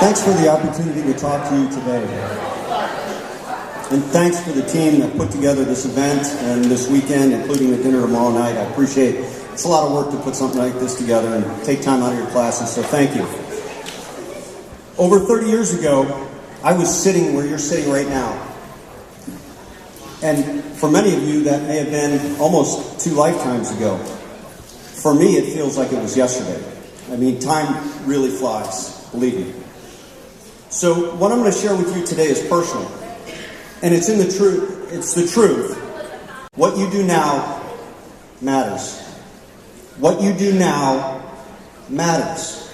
Thanks for the opportunity to talk to you today. And thanks for the team that put together this event and this weekend, including the dinner tomorrow night. I appreciate it. It's a lot of work to put something like this together and take time out of your classes, so thank you. Over 30 years ago, I was sitting where you're sitting right now. And for many of you, that may have been almost 2 lifetimes ago. For me, it feels like it was yesterday. I mean, time really flies, believe me. So what I'm going to share with you today is personal. And it's the truth. What you do now matters. What you do now matters.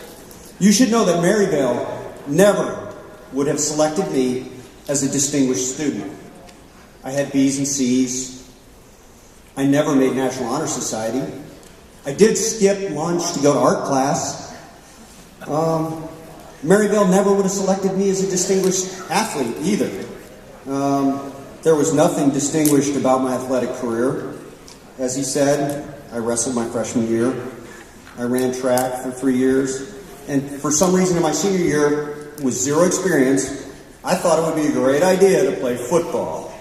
You should know that Maryvale never would have selected me as a distinguished student. I had B's and C's. I never made National Honor Society. I did skip lunch to go to art class. Maryvale never would have selected me as a distinguished athlete either. There was nothing distinguished about my athletic career. As he said, I wrestled my freshman year. I ran track for 3 years. And for some reason in my senior year, with zero experience, I thought it would be a great idea to play football.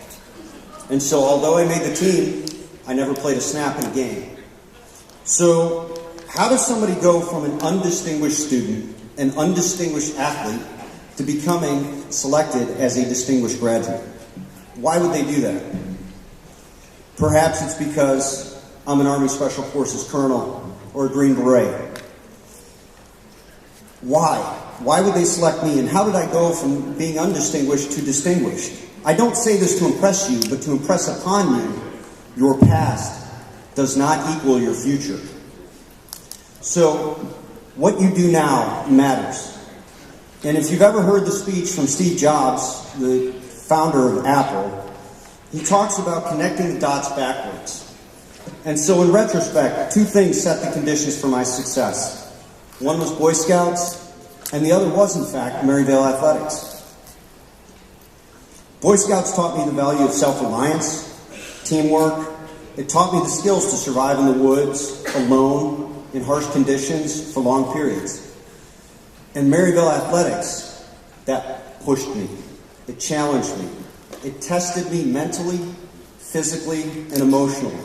And so although I made the team, I never played a snap in a game. So how does somebody go from an undistinguished student, an undistinguished athlete, to becoming selected as a distinguished graduate? Why would they do that? Perhaps it's because I'm an Army Special Forces colonel or a Green Beret. Why? Why would they select me? And how did I go from being undistinguished to distinguished? I don't say this to impress you, but to impress upon you, your past does not equal your future. So, what you do now matters. And if you've ever heard the speech from Steve Jobs, the founder of Apple, he talks about connecting the dots backwards. And so in retrospect, 2 things set the conditions for my success. One was Boy Scouts, and the other was, in fact, Maryvale Athletics. Boy Scouts taught me the value of self-reliance, teamwork. It taught me the skills to survive in the woods, alone, in harsh conditions, for long periods. And Maryvale Athletics, that pushed me. It challenged me. It tested me mentally, physically, and emotionally.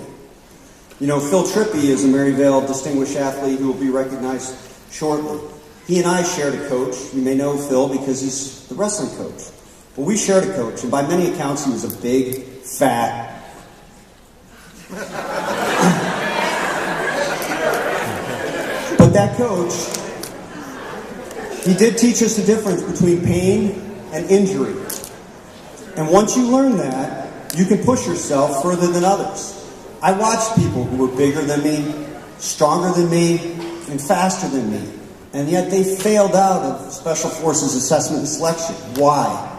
You know, Phil Trippi is a Maryvale distinguished athlete who will be recognized shortly. He and I shared a coach. You may know Phil because he's the wrestling coach. Well, we shared a coach, and by many accounts, he was a big, fat... But that coach, he did teach us the difference between pain and injury. And once you learn that, you can push yourself further than others. I watched people who were bigger than me, stronger than me, and faster than me. And yet they failed out of Special Forces assessment and selection. Why?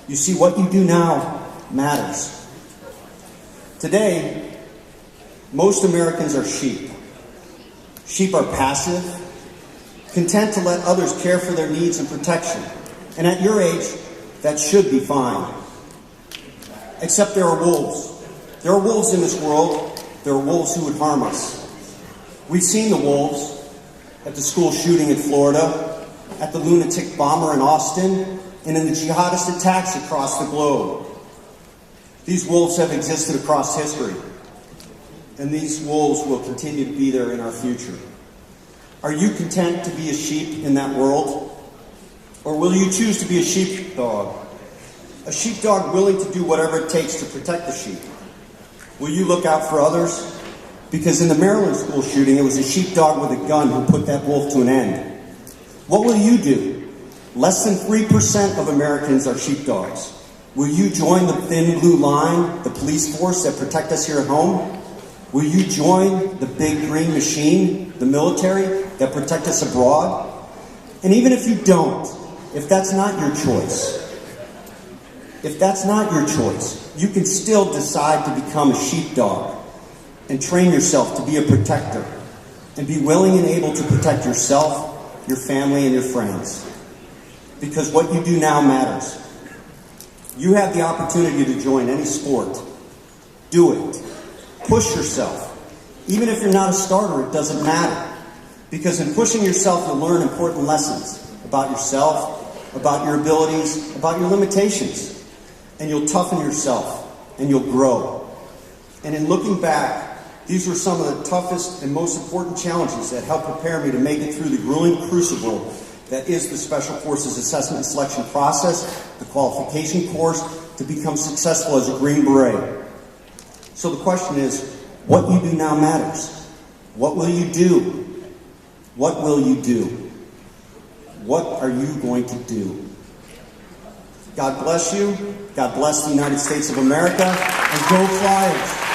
You see, what you do now matters. Today, most Americans are sheep. Sheep are passive, content to let others care for their needs and protection. And at your age, that should be fine. Except there are wolves. There are wolves in this world. There are wolves who would harm us. We've seen the wolves at the school shooting in Florida, at the lunatic bomber in Austin, and in the jihadist attacks across the globe. These wolves have existed across history, and these wolves will continue to be there in our future. Are you content to be a sheep in that world? Or will you choose to be a sheepdog? A sheepdog willing to do whatever it takes to protect the sheep. Will you look out for others? Because in the Maryland school shooting, it was a sheepdog with a gun who put that wolf to an end. What will you do? Less than 3% of Americans are sheepdogs. Will you join the thin blue line, the police force that protect us here at home? Will you join the big green machine, the military, that protect us abroad? And even if you don't, if that's not your choice, you can still decide to become a sheepdog and train yourself to be a protector and be willing and able to protect yourself, your family, and your friends. Because what you do now matters. You have the opportunity to join any sport. Do it. Push yourself. Even if you're not a starter, it doesn't matter. Because in pushing yourself, you'll learn important lessons about yourself, about your abilities, about your limitations. And you'll toughen yourself, and you'll grow. And in looking back, these were some of the toughest and most important challenges that helped prepare me to make it through the grueling crucible that is the Special Forces Assessment and Selection process, the qualification course, to become successful as a Green Beret. So the question is, what you do now matters. What will you do? What will you do? What are you going to do? God bless you. God bless the United States of America. And go Flyers!